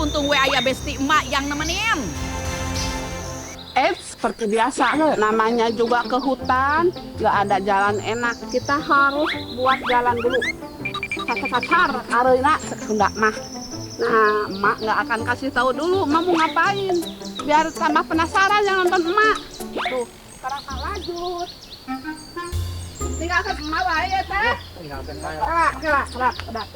untung we aya besti emak yang nemenin. Seperti biasa, namanya juga ke hutan, nggak ada jalan enak. Kita harus buat jalan dulu. Sacar, karena sekendak mah. Nah, emak nggak akan kasih tahu dulu emak mau ngapain. Biar tambah penasaran yang nonton emak. Tuh, sekarang lanjut. Tinggalkan emak lah ya, teh. Tinggalkan saya. Kerak, udah.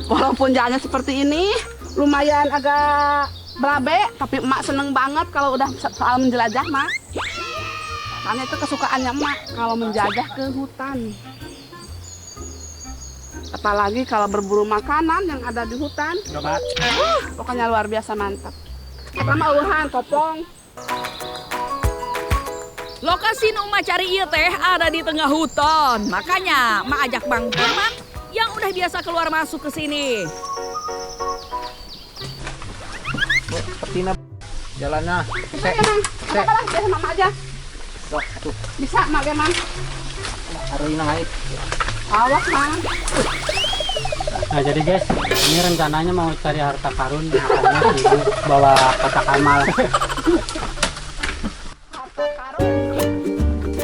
Walaupun jalannya seperti ini, lumayan agak berabe, tapi emak seneng banget kalau udah soal menjelajah, mah. Karena itu kesukaannya emak kalau menjajah ke hutan. Apalagi kalau berburu makanan yang ada di hutan. Coba. Pokoknya luar biasa mantap. Pertama uluhan, kopong. Lokasi nu emak cari ieu teh ada di tengah hutan. Makanya emak ajak Bang Turman yang udah biasa keluar masuk ke sini. Sepertinya jalannya. Saya emang, apa lah, biasa mama aja. Tuh, Bisa, mak emang. hari ini ngait. Awas, mang. Nah jadi guys, ini rencananya mau cari harta karun, makanya ibu bawa kotak amal.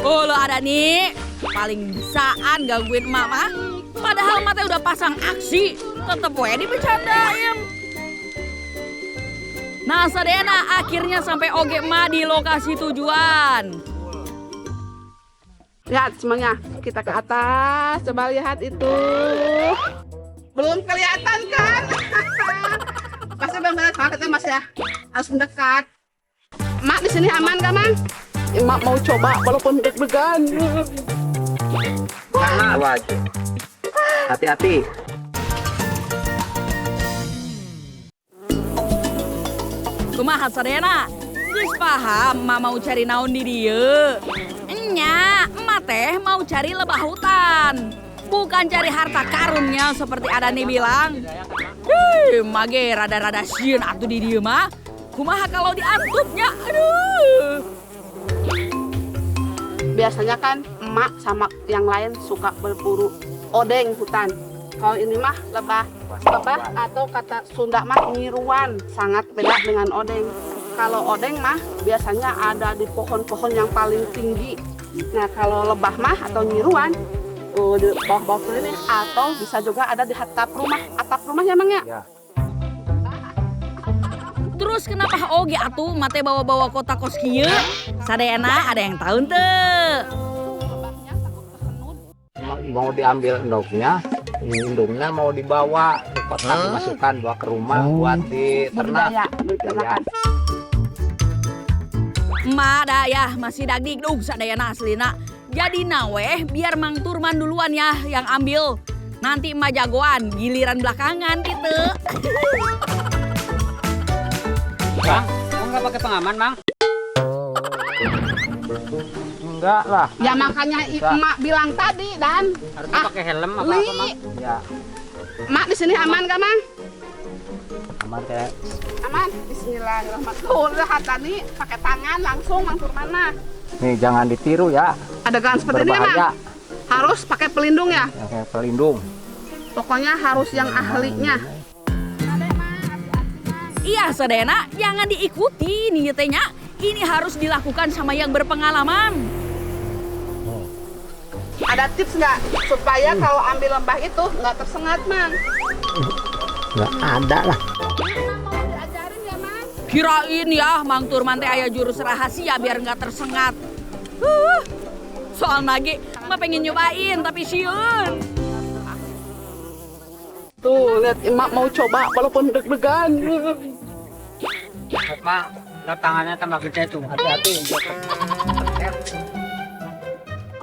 Oh lo ada nih, paling bisaan gangguin emak mah. Padahal emak teh udah pasang aksi, tetep we dibecandain. Nah sadena akhirnya sampai oge emak di lokasi tujuan. Lihat semuanya, kita ke atas, coba lihat itu. Belum kelihatan kan? Pasti benar-benar kakaknya mas ya, harus mendekat. Mak di sini aman gak, Mang? Mak mau coba walaupun deg-degan. Karena wajib. Hati-hati. Kumaha sadena? Geus paham emak mau cari naon di dieu. Enya, emak teh mau cari lebah hutan. Bukan cari harta karunnya seperti Adani bilang. Mage rada-rada sieun atuh di dieu mah. Kumaha kalau diantupnya? Aduh. Biasanya kan emak sama yang lain suka berburu odeng hutan. Kalau ini mah lebah atau kata Sunda mah nyiruan, sangat beda dengan odeng. Kalau odeng mah biasanya ada di pohon-pohon yang paling tinggi. Nah kalau lebah mah atau nyiruan di bawah-bawah ini atau bisa juga ada di atap rumahnya Mang ya. Ya. Terus kenapa oge atuh mate bawa-bawa kotak kos kieu? Sadayana ada yang tahu teu? Mau diambil indungnya mau dibawa ke kotak dimasukkan bawa ke rumah buat diternak. Budidaya. Emak dah ya masih dagdikduk sadayana aslina. Jadi naweh biar Mang Turman duluan ya yang ambil. Nanti emak jagoan giliran belakangan gitu. Bang, kamu nggak pakai pengaman, Bang? Enggak lah. Ya makanya emak bilang tadi dan Harusnya pakai helm apa Bang? Ya, emak di sini aman gak Mang? aman teh. Aman. Bismillahirrahmanirrahim. Tuh lihat tadi pakai tangan langsung Mang Turman mah. Nih jangan ditiru ya. Adegan seperti ini Berbahaya. Mang. Harus pakai pelindung ya. Yang kayak pelindung. Pokoknya harus yang ahlinya. Iya sadayana jangan diikuti nih tehnya. Ini harus dilakukan sama yang berpengalaman. Ada tips nggak supaya kalau ambil lembah itu nggak tersengat Mang? Nggak ada lah. Mau diajarin ya Mang? Kirain ya Mang Turman teh aya jurus rahasia biar nggak tersengat. Soal nage mah pengen nyobain tapi sieun. Tuh lihat emak mau coba walaupun deg-degan. Pak, tangannya tambah gede tuh. Hati-hati.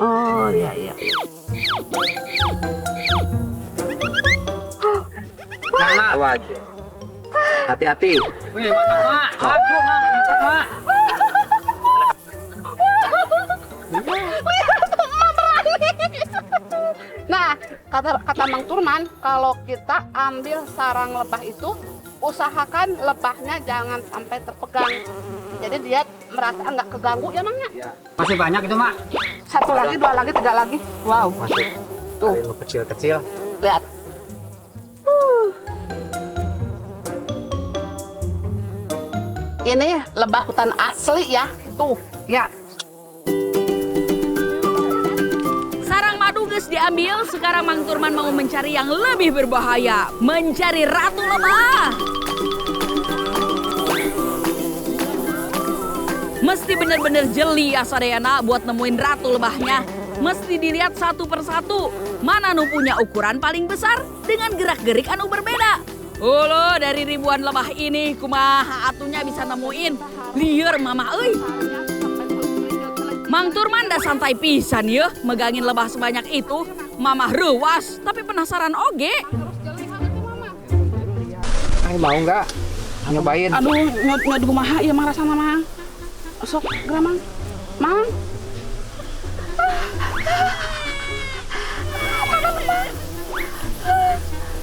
Oh iya. Karena wajib. Hati-hati. Wih, Mak. Aduh, Mak. Nah, kata Mang Turman, kalau kita ambil sarang lebah itu, usahakan lebahnya jangan sampai terpegang. jadi dia merasa nggak keganggu ya Mang ya. Ya, Masih banyak itu, Mak. Satu lagi, dua lagi, tiga lagi. Wow, masuk. Tuh. Dari kecil-kecil. lihat. Ini lebah hutan asli ya. Tuh, ya. Sarang madu geus diambil, sekarang Mang Turman mau mencari yang lebih berbahaya, mencari ratu lebah. Mesti bener-bener jeli ya Sadayana buat nemuin ratu lebahnya. Mesti dilihat satu persatu, mana nu punya ukuran paling besar dengan gerak-gerik anu berbeda. Uluh, dari ribuan lebah ini kumaha atunya bisa nemuin. Lieur mama euy. Mang Turman dah santai pisan ya, megangin lebah sebanyak itu. Mamah reuwas, tapi penasaran oge. Ay, mau nggak nyobain? Aduh, nyod kumaha ieu mah rasana Mang. Sok, geura Mang. Mang.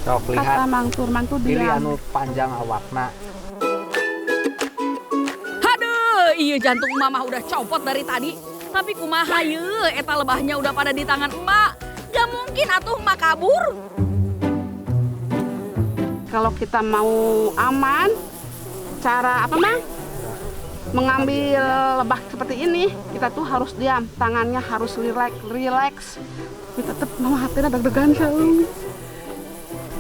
Sok lihat. Kata Mang Turman tuh Pilih diam. anu panjang awakna. Haduh, iya jantung mamah udah copot dari tadi. Tapi kumaha ye, eta lebahnya udah pada di tangan emak. Gak mungkin atuh emak kabur. Kalau kita mau aman, cara apa Mang? Mengambil lebah seperti ini, kita tuh harus diam, tangannya harus relax. Kita tetap mama hatinya deg-degan sih.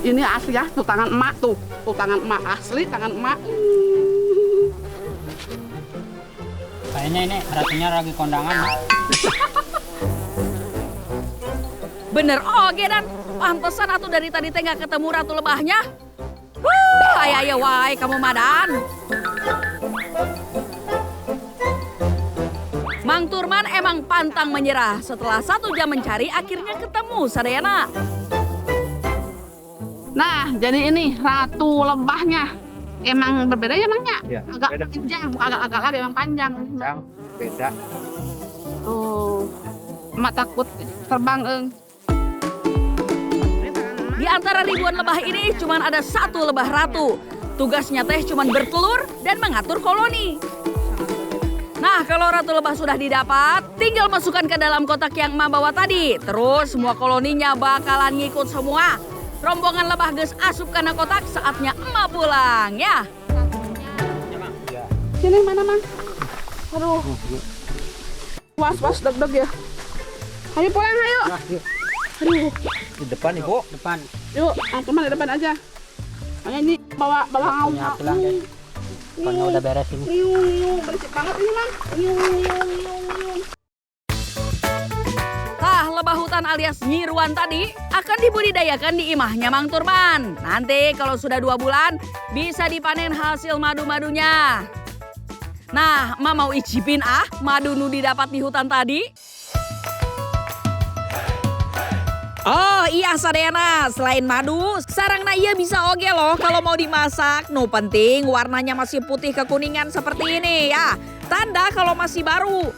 Ini asli ya, tuh tangan emak tuh tangan emak asli, tangan emak. Kayaknya ini ratunya lagi kondangan, Mak. Bener oge dan pantesan atuh dari tadi teh gak ketemu ratu lebahnya. Aya wae kamu madan. Mang Turman emang pantang menyerah. Setelah 1 jam mencari, akhirnya ketemu Sadayana. Nah, jadi ini ratu lebahnya. Emang berbeda ya Mangnya? Ya, agak beda. panjang, agak lagi emang panjang. Panjang, beda. Tuh, emak takut terbang Di antara ribuan lebah ini cuman ada 1 lebah ratu. Tugasnya teh cuman bertelur dan mengatur koloni. Nah, kalau ratu lebah sudah didapat, tinggal masukkan ke dalam kotak yang emak bawa tadi. Terus semua koloninya bakalan ngikut semua. Rombongan lebah geus asup kana kotak, saatnya emak pulang ya. Sini mana Mang? Aduh. Was deg-deg ya. Ayo pulang ayo. Aduh. Di depan Ibu. Depan. Yuk, teman di depan aja. Ayo ini bawa ngau. Punya pulang deh. Pokoknya udah beres ini. Nyung, berisik banget ini Mang. Nyung. Tah, lebah hutan alias nyiruan tadi akan dibudidayakan di imahnya Mang Turman. Nanti kalau sudah 2 bulan bisa dipanen hasil madu-madunya. Nah, emak mau icipin madu nu didapat di hutan tadi. Oh iya Sadayana, selain madu, sarangna iya bisa oge loh kalau mau dimasak. Nu penting warnanya masih putih kekuningan seperti ini ya. Tanda kalau masih baru.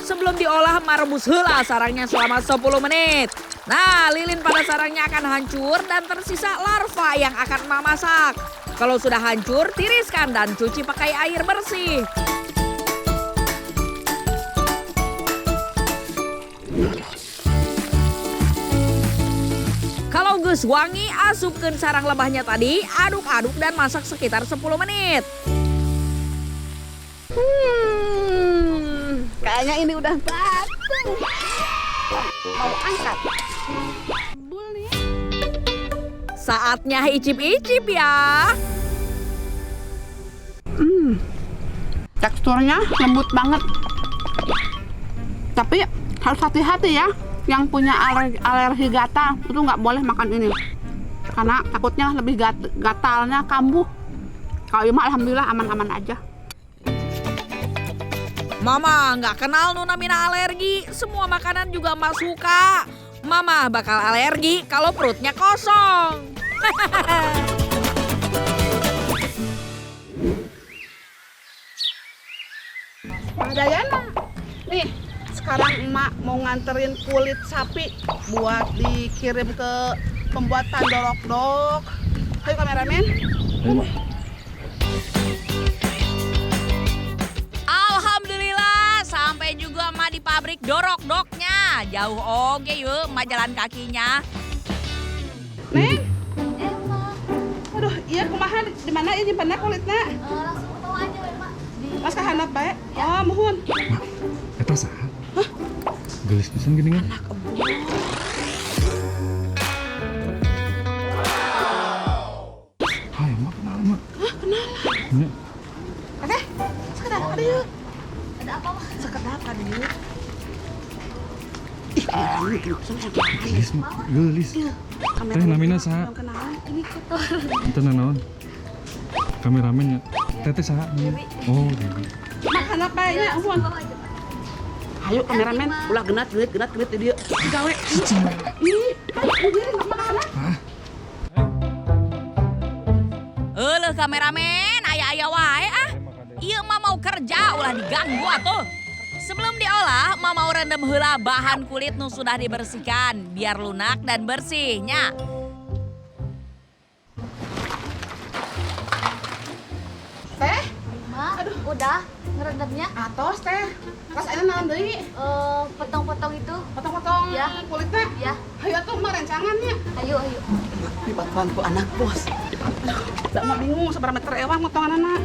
Sebelum diolah, merebus heula sarangnya selama 10 menit. Nah, lilin pada sarangnya akan hancur dan tersisa larva yang akan emak masak. Kalau sudah hancur, tiriskan dan cuci pakai air bersih. Kalau geus wangi, asupkeun sarang lebahnya tadi, aduk-aduk dan masak sekitar 10 menit. Kayaknya ini udah batu. Mau angkat. Boleh. Saatnya icip-icip ya. Teksturnya lembut banget. Tapi harus hati-hati ya. Yang punya alergi gatal itu nggak boleh makan ini. Karena takutnya lebih gatalnya kambuh. Kalau ini mah alhamdulillah aman-aman aja. Mama nggak kenal nu namina alergi. Semua makanan juga emak suka. Mama bakal alergi kalau perutnya kosong. Pak Dayana, nih sekarang emak mau nganterin kulit sapi buat dikirim ke pembuatan dorok-dorok. Ayo kameramen. dorok-doknya. Jauh oge yuk, emak jalan kakinya. Neng, Emang, aduh iya kumaha di mana ini nyimpenna kulitna? langsung potong aja we, Mak. Mas kahandap bae. Oh, muhun. Eta saha? Gelis pisan gini kan? Hai, mak kenal mak. Kenal. Teh, sekedap ka dieu. Ada apa, Mak? Sekedap ka dieu. Gelis mak, gelis. Teh namina saha? Kenalan. Ini kotor. Enten naon? Kameramen ya. Teteh saha? Oh, Dewi. Mak handap bae nya, muhun. Bawa aja, Pak. Hayu kameramen, ulah genat di dieu. Gawe. Ih, mungkin makanan. Eueuh kameramen, aya-aya wae ah. Ieu mah mau kerja ulah diganggu atuh. Sebelum diolah, mah mau rendam heula bahan kulit nu sudah dibersihkan biar lunak dan bersihnya. Teh, Mak, udah ngerendamnya. atos teh. Pas ayeuna naon deui? Potong-potong itu. Potong-potong Ya. kulitnya. Ya, Hayu atuh mah rencangannya. ayo. Dibantuan ku anak bos. Da mah bingung seberapa meter ewang motongan anak.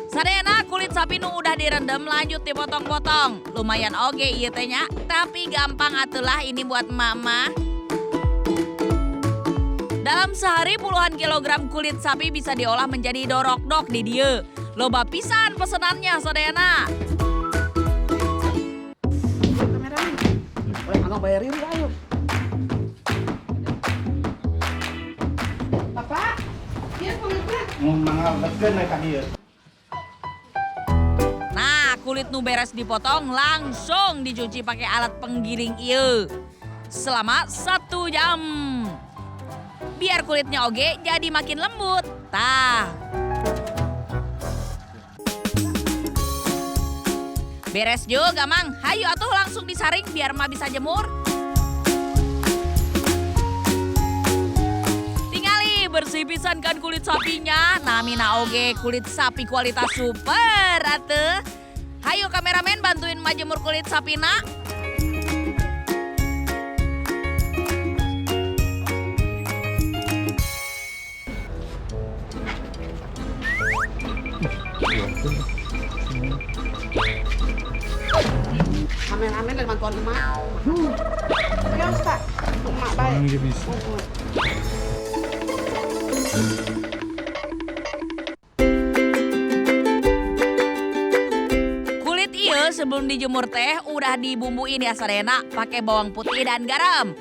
Sadayana kulit sapi nu udah direndam lanjut dipotong-potong. Lumayan oge ieu teh nya, tapi gampang atulah ini buat mama. Dalam sehari puluhan kilogram kulit sapi bisa diolah menjadi dorok-dok di dieu. Loba pisan pesenannya sadayana. Kameramen. Weh, angga bayarin ayo. Bapak, ieu kulitnya. Nah, kulit nu beres dipotong langsung dicuci pakai alat penggiling ieu. Selama 1 jam. Biar kulitnya oge jadi makin lembut. Tah. Beres juga, Mang. Hayu atuh langsung disaring biar mah bisa jemur. Tingali bersih pisan kan kulit sapinya. Namina oge kulit sapi kualitas super atuh. Hayu kameramen bantuin mah jemur kulit sapina. Kameramen dan bantuan emak. Ayo, Pak. Emak bae. Orang dia bisa. Kulit ieu sebelum dijemur teh udah dibumbuin ya sadayana pakai bawang putih dan garam.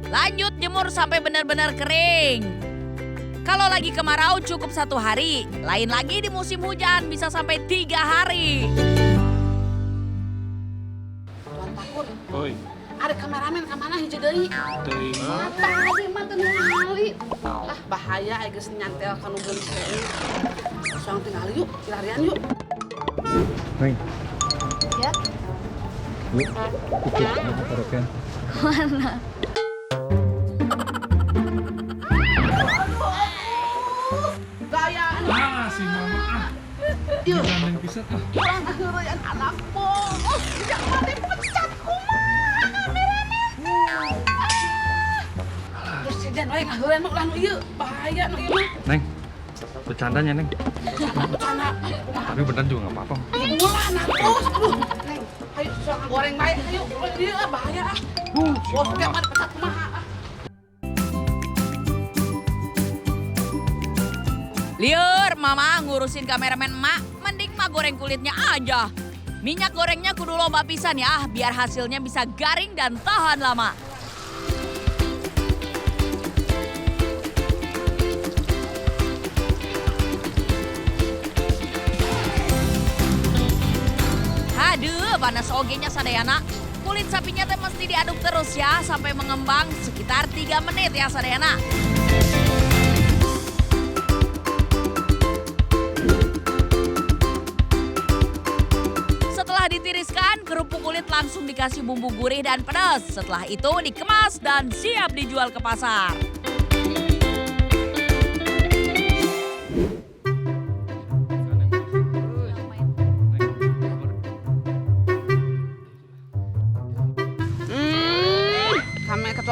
Lanjut jemur sampai benar-benar kering. Kalau lagi kemarau cukup 1 hari, lain lagi di musim hujan bisa sampai 3 hari. Tuan Pakur, Oi, ada kameramen ka mana hiji deui? teuing. Tadi mah teu ningali. Ah, bahaya aya geus nyantel ka nu geulis teh. Soang tinggal yuk, larian yuk. Neng, Ya, yuk. Ikut sama taruhkan. mana? Gaya Ah, si mama ah. yuk. Gandeng pisan ah. Kurang akhirnya anak bos. Jangan dipecat kumaha kameramen. Presiden we ngaheun nu lanu ieu. Bahaya nu ieu mah. Neng, bercandanya Neng. Bercanda. Tapi bener juga nggak apa-apa. Ulah anak bos. Aduh. Neng, ayo soang goreng bae. Ayo, ieu bahaya ah. Bos ge mah dipecat kumaha ah. Liur, mama ngurusin kameramen emak, mending mah goreng kulitnya aja. Minyak gorengnya kudu loba pisan ya, biar hasilnya bisa garing dan tahan lama. Aduh, panas ogenya sadayana. Kulit sapinya teh mesti diaduk terus ya sampai mengembang sekitar 3 menit ya sadayana. Setelah ditiriskan, kerupuk kulit langsung dikasih bumbu gurih dan pedas. Setelah itu dikemas dan siap dijual ke pasar.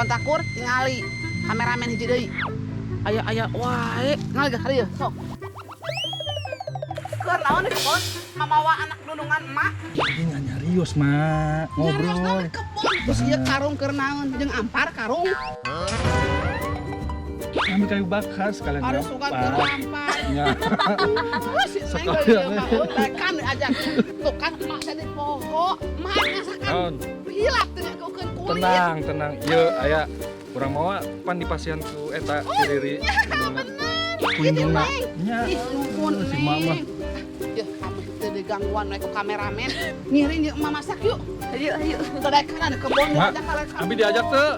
takur tingali kameramen hiji deui. Aya wae ngali ka kieu sok. Keur naon di kebon? Mamawa anak dudungan emak. Ini nggak nyarios, Mak. Nyarios naon Ngobrol. di kebon. Terus ieu karung keur naon jeung ampar karung. Ambil kayu bakar sekalian Harus suka keur gampang. ampar. Ya. Si Neng geus mah lekan diajak. Tuh kan emak saya di poho. Emak ngasakan Naon? hilap teh keukeun kulit. Tenang. Ieu aya urang mawa pan dipasihan ku eta si Riri. Kunjungna. Nya. Ih, nuhun Si Mama. Neng. Yeuh, kami teu digangguan we ku kameramen. Ngiring yuk emak masak yuk. Ayo. Kedekan di kebon Mak, diajak ka. Abi diajak teu.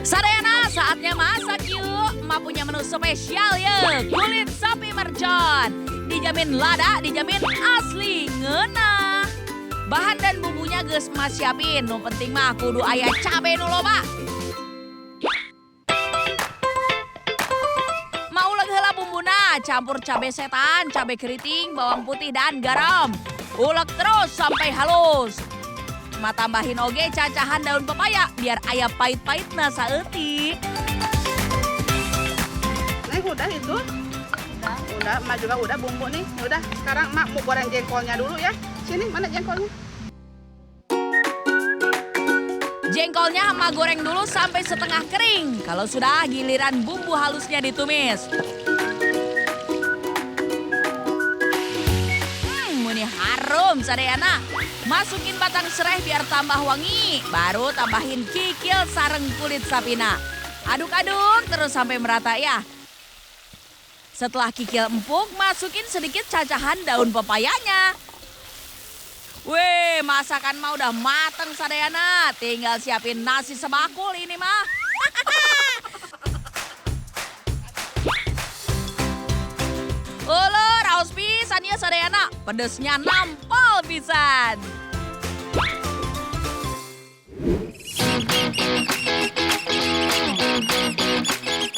Sadayana, saatnya masak yuk. Emak punya menu spesial ya, kulit sapi mercon. Dijamin lada, dijamin asli, ngeunah. Bahan dan bumbunya geus emak siapin. Nu penting mah kudu aya cabe nu loba. Mau uleg heula bumbuna, campur cabe setan, cabe keriting, bawang putih dan garam. Ulek terus sampai halus. Ma tambahin oge cacahan daun pepaya biar aya pahit-pahitna saeutik. Neng udah itu? Udah, emak juga udah bumbu nih. Udah, sekarang emak mau goreng jengkolnya dulu ya. Sini, mana jengkolnya? Jengkolnya emak goreng dulu sampai setengah kering. Kalau sudah, giliran bumbu halusnya ditumis. Muni harum sadayana. Masukin batang serai biar tambah wangi. Baru tambahin kikil sareng kulit sapina. Aduk-aduk terus sampai merata ya. Setelah kikil empuk, masukin sedikit cacahan daun pepayanya. Weh, masakan mah udah mateng sadayana. Tinggal siapin nasi sebakul ini mah. Ulur, raos pisan ya sadayana. Pedesnya nampol pisan.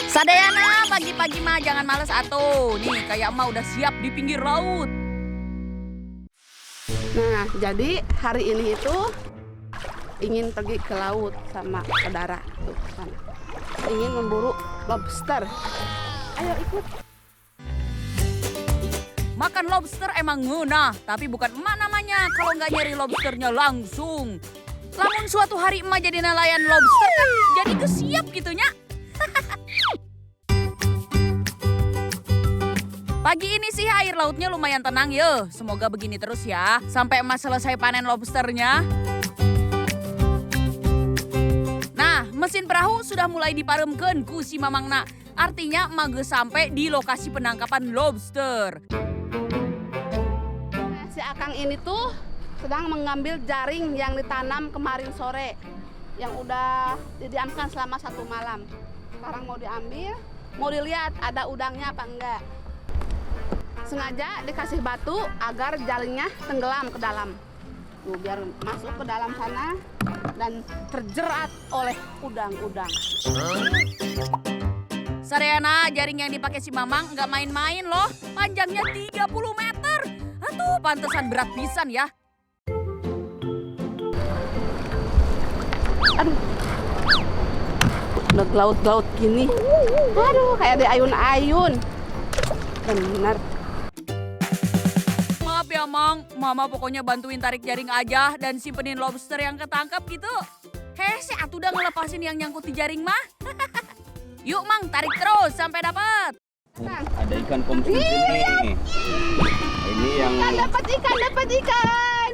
Sadayana, pagi-pagi mah jangan males atuh. Nih, kayak emak udah siap di pinggir laut. Nah, jadi hari ini itu ingin pergi ke laut sama saudara tuh sana. Ingin memburu lobster. Ayo ikut. Makan lobster emang ngeunah, tapi bukan emak namanya kalau nggak nyari lobsternya langsung. Lamun suatu hari emak jadi nelayan lobster kan jadi kesiap gitunya. Pagi ini sih air lautnya lumayan tenang ya. Semoga begini terus ya, sampai emak selesai panen lobsternya. Nah, mesin perahu sudah mulai diparemkeun ku si mamangna. Artinya emak geus sampai di lokasi penangkapan lobster. Si Akang ini tuh sedang mengambil jaring yang ditanam kemarin sore. Yang udah didiamkan selama 1 malam. Sekarang mau diambil, mau dilihat ada udangnya apa enggak. Sengaja dikasih batu agar jaringnya tenggelam ke dalam. Tuh, biar masuk ke dalam sana dan terjerat oleh udang-udang. Sadayana, jaring yang dipakai si Mamang nggak main-main loh. Panjangnya 30 meter. Atuh, pantesan berat pisan ya. Aduh. Udah laut-laut gini. Aduh, kayak di ayun-ayun. Benar. Maaf ya Mang, Mama pokoknya bantuin tarik jaring aja dan simpenin lobster yang ketangkap gitu. Hese, atuh udah ngelepasin yang nyangkut di jaring mah. Yuk Mang, tarik terus sampai dapat. Ada ikan komsel ini. Ini yang Dapat ikan.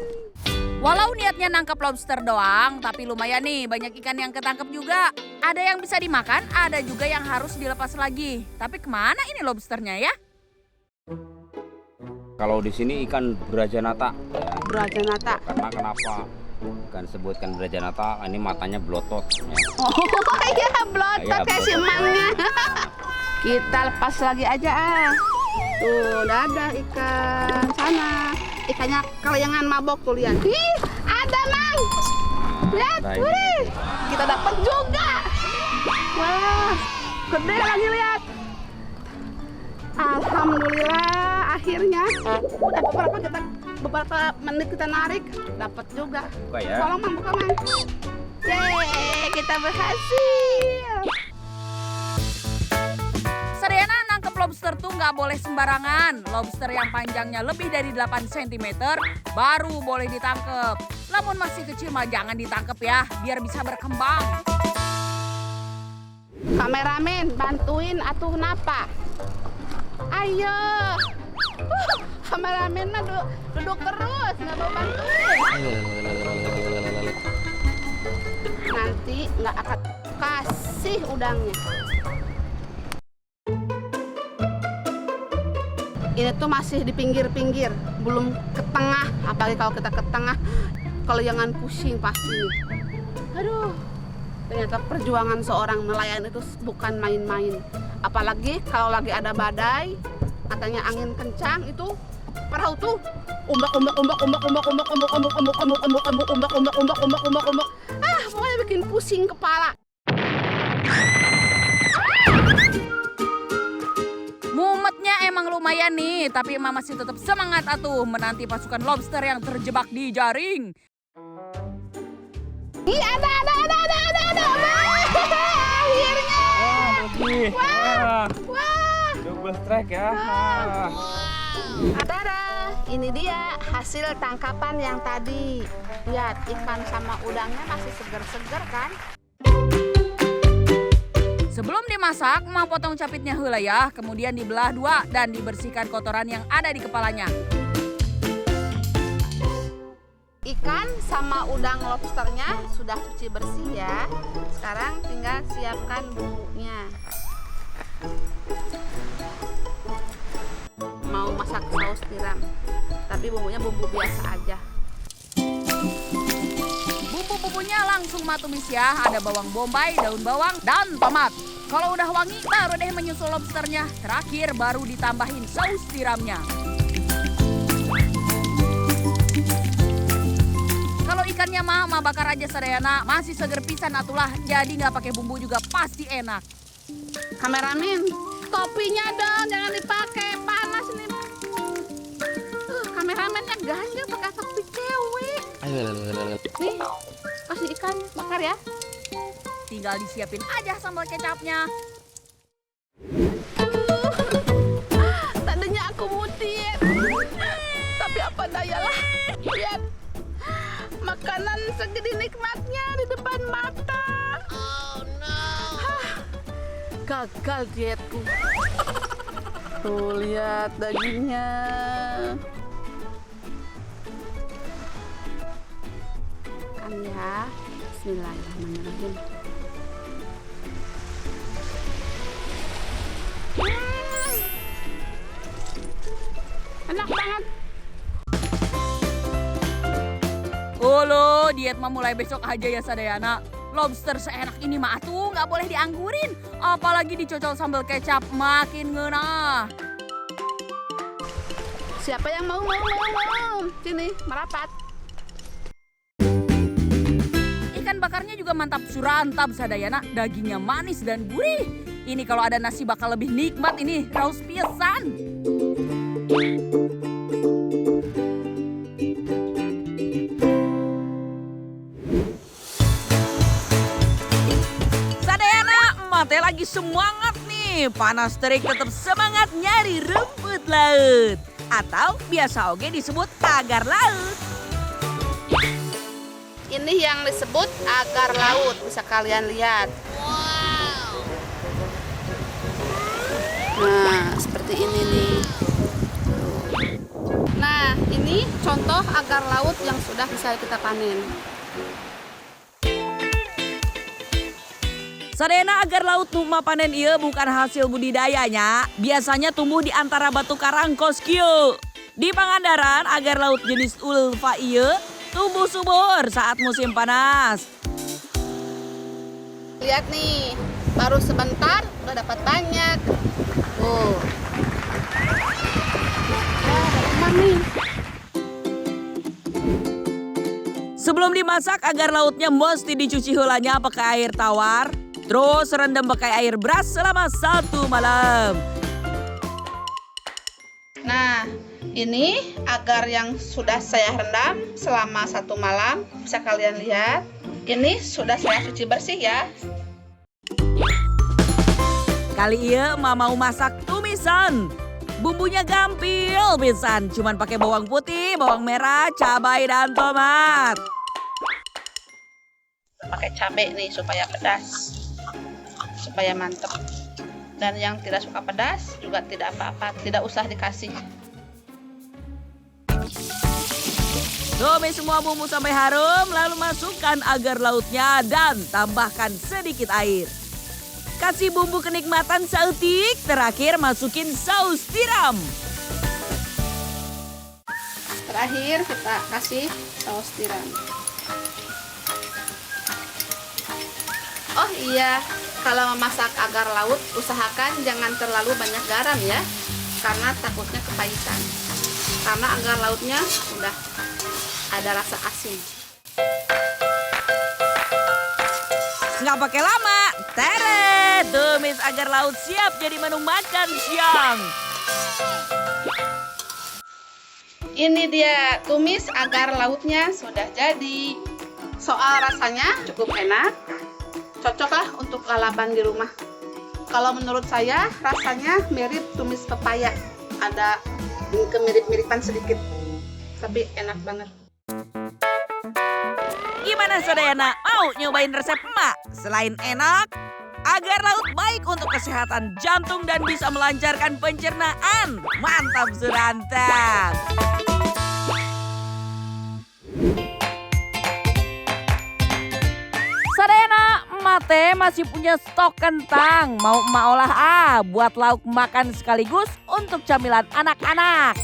Walau niatnya nangkap lobster doang, tapi lumayan nih banyak ikan yang ketangkep juga. Ada yang bisa dimakan, ada juga yang harus dilepas lagi. Tapi kemana ini lobsternya ya? kalau di sini ikan brajanata. Ya. Brajanata. Karena kenapa? Ikan sebutkan brajanata, ini matanya belotot. Ya. Oh iya, belotot Iya, kayak si belotot. emangnya. Kita lepas lagi aja ah. Tuh, udah ada ikan sana. Ikannya kelayangan mabok tuh lihat. Ih, ada Mang. Lihat, Nah, ini. wih. Kita dapat juga. Wah, gede lagi lihat. Alhamdulillah, akhirnya udah beberapa menit kita narik dapat juga. Buka ya. Tolong Mang, buka Mang. Yeay, kita berhasil. Sadayana nangkep lobster tuh nggak boleh sembarangan. Lobster yang panjangnya lebih dari 8 cm baru boleh ditangkep. Namun masih kecil mah jangan ditangkep ya, biar bisa berkembang. Kameramen, bantuin atuh napa? Ayo. Kameramen mah duduk terus, nggak mau bantuin. Nanti nggak akan kasih udangnya. Ini tuh masih di pinggir-pinggir, belum ke tengah. Apalagi kalau kita ke tengah, kelayangan pusing pasti nih. Aduh, ternyata perjuangan seorang nelayan itu bukan main-main. Apalagi kalau lagi ada badai, katanya angin kencang itu perahu tuh umbak. Ah, pokoknya bikin pusing kepala. Mumetnya emang lumayan nih, tapi Emak masih tetap semangat atuh menanti pasukan lobster yang terjebak di jaring. Ih, ada. Akhirnya. Wah. Double strike ya. Tada, ini dia hasil tangkapan yang tadi. Lihat, ikan sama udangnya masih seger-seger kan? Sebelum dimasak, Emak potong capitnya heula ya, kemudian dibelah dua dan dibersihkan kotoran yang ada di kepalanya. Ikan sama udang lobsternya sudah cuci bersih ya. Sekarang tinggal siapkan bumbunya. Mau masak saus tiram, tapi bumbunya bumbu biasa aja. Bumbu-bumbunya langsung Emak tumis ya, ada bawang bombay, daun bawang, dan tomat. Kalau udah wangi, baru deh menyusul lobsternya. Terakhir baru ditambahin saus tiramnya. Kalau ikannya mah bakar aja sadayana, masih seger pisan atulah, jadi nggak pakai bumbu juga pasti enak. Kameramen, topinya dong, jangan dipakai, panas nih. Kameramennya ganjil pakai topi cewek. Nih, kasih ikan bakar ya. Tinggal disiapin aja sambal kecapnya. Tadinya aku mutin, tapi apa dayalah. Lihat, makanan segede nikmatnya di depan mata. Oh no. Gagal dietku. Tuh lihat dagingnya. Kan ya, Bismillahirrahmanirrahim. Enak banget. Olo, diet mah mulai besok aja ya sadayana. Lobster seenak ini mah atuh nggak boleh dianggurin. Apalagi dicocol sambal kecap, makin ngeunah. Siapa yang mau? Sini, merapat. Ikan bakarnya juga mantap surantap sadayana, dagingnya manis dan gurih. Ini kalau ada nasi bakal lebih nikmat ini, raus pisan. Sadayana, emak teh lagi semangat nih. Panas terik tetap semangat nyari rumput laut. Atau biasa oge disebut agar laut. Ini yang disebut agar laut, bisa kalian lihat. Nah, seperti ini nih. Nah, ini contoh agar laut yang sudah bisa kita panen. Sadayana agar laut nu panen ieu bukan hasil budidayanya, biasanya tumbuh di antara batu karang koskieu. Di Pangandaran, agar laut jenis ulfa ieu tumbuh subur saat musim panas. Lihat nih, baru sebentar udah dapat banyak. Tuh. Nih. Sebelum dimasak, agar lautnya mesti dicuci heulanya pakai air tawar. Terus rendam pakai air beras selama 1 malam. Nah, Ini agar yang sudah saya rendam selama 1 malam, bisa kalian lihat. Ini sudah saya cuci bersih ya. Kali iya Ma mau masak tumisan. Bumbunya gampil pisan, cuman pakai bawang putih, bawang merah, cabai dan tomat. Pakai cabai nih supaya pedas, supaya mantep. Dan yang tidak suka pedas juga tidak apa-apa, tidak usah dikasih. Tumis semua bumbu sampai harum, lalu masukkan agar lautnya dan tambahkan sedikit air. Kasih bumbu kenikmatan saeutik, terakhir masukin saus tiram. Terakhir kita kasih saus tiram. Oh iya, kalau memasak agar laut usahakan jangan terlalu banyak garam ya, karena takutnya kepahitan. Karena agar lautnya udah ada rasa asin. Nggak pakai lama, teret, tumis agar laut siap jadi menu makan siang. Ini dia tumis agar lautnya sudah jadi. Soal rasanya cukup enak, cocoklah untuk lalapan di rumah. Kalau menurut saya rasanya mirip tumis pepaya, ada kemirip-miripan sedikit, tapi enak banget. Gimana Sadayana, mau nyobain resep emak? Selain enak, agar laut baik untuk kesehatan jantung dan bisa melancarkan pencernaan. Mantap surantang. Sadayana, emak teh masih punya stok kentang. Mau emak olah buat lauk makan sekaligus untuk camilan anak-anak.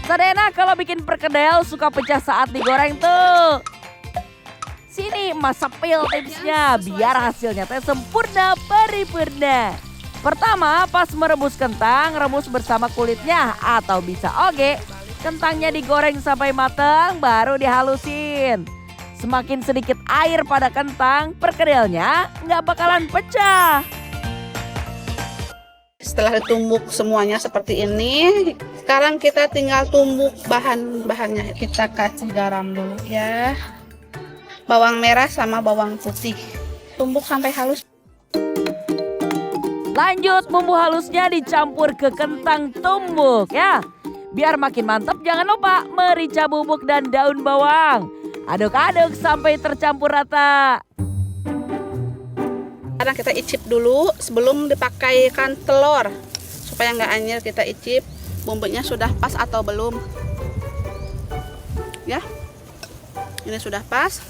Sadayana kalau bikin perkedel suka pecah saat digoreng tuh. Sini emak sepil tipsnya biar hasilnya teh sempurna paripurna. Pertama, pas merebus kentang, rebus bersama kulitnya atau bisa oge. Kentangnya digoreng sampai matang baru dihalusin. Semakin sedikit air pada kentang, perkedelnya nggak bakalan pecah. Setelah ditumbuk semuanya seperti ini, sekarang kita tinggal tumbuk bahan-bahannya. Kita kasih garam dulu ya. Bawang merah sama bawang putih. Tumbuk sampai halus. Lanjut bumbu halusnya dicampur ke kentang tumbuk ya. Biar makin mantap jangan lupa merica bubuk dan daun bawang. Aduk-aduk sampai tercampur rata. Sekarang kita icip dulu sebelum dipakaikan telur. Supaya nggak anyir kita icip bumbunya sudah pas atau belum. Ya, ini sudah pas.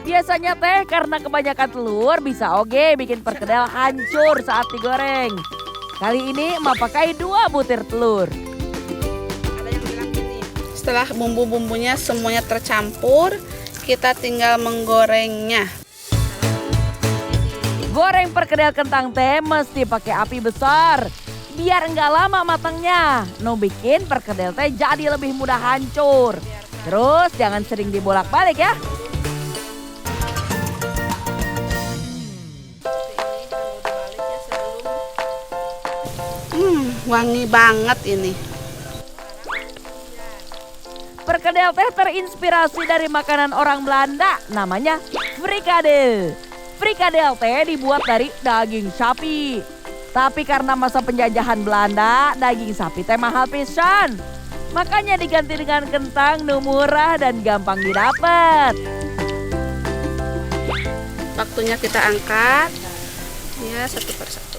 Biasanya teh karena kebanyakan telur bisa oge bikin perkedel hancur saat digoreng. Kali ini emak pakai 2 butir telur. Ada yang bilang gini, setelah bumbu-bumbunya semuanya tercampur, kita tinggal menggorengnya. Goreng perkedel kentang teh mesti pakai api besar. Biar enggak lama matangnya. No bikin perkedel teh jadi lebih mudah hancur. Terus jangan sering dibolak-balik ya. Wangi banget ini. Perkedel teh terinspirasi dari makanan orang Belanda, namanya frikadel. Frikadel teh dibuat dari daging sapi. Tapi karena masa penjajahan Belanda, daging sapi teh mahal pisan. Makanya diganti dengan kentang nu murah dan gampang didapat. Waktunya kita angkat. Ya, satu persatu.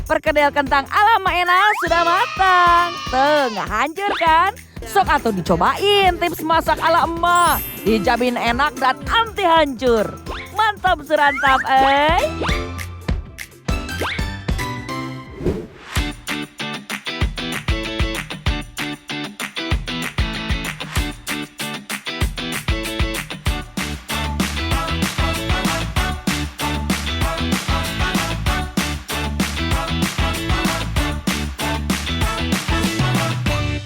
Perkedel kentang ala Mak Ena sudah matang. Tengah hancur kan? Sok atau dicobain tips masak ala emak. Dijamin enak dan anti hancur. Mantap surantap,